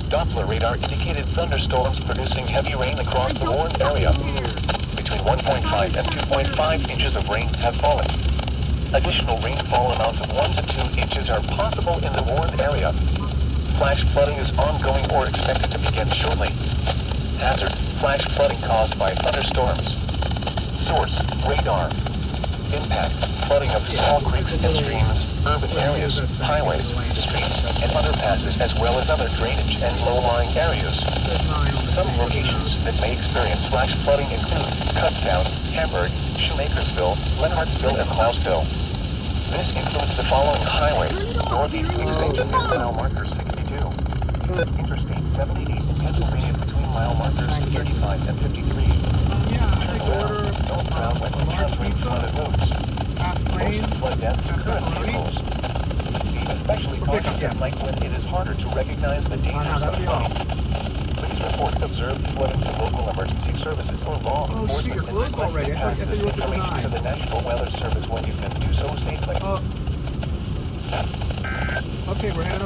Doppler radar indicated thunderstorms producing heavy rain across the warned area. Between 1.5 and 2.5 inches of rain have fallen. Additional rainfall amounts of 1 to 2 inches are possible in the warned area. Flash flooding is ongoing or expected to begin shortly. Hazard: flash flooding caused by thunderstorms. Source: radar. Impact: flooding of small creeks and streams, urban areas, highways, streets, and underpasses, as well as other drainage and low-lying areas. Some locations that may experience flash flooding include Kutztown, Hamburg, Shoemakersville, Lenhartsville, and Klausville. This includes the following highways: northeast extension at mile marker 62, Interstate 78 in Pennsylvania between mile markers 35 and 53. I'd like to order a large pizza, half plain, half pepperoni. Especially cautious at night when it is harder to recognize the dangers of flooding. Please report observed flooding to local emergency services or law enforcement. Oh shit, you're closed already. I thought you were open till 9. To the National Weather Service when you can do so safely. Okay, we're heading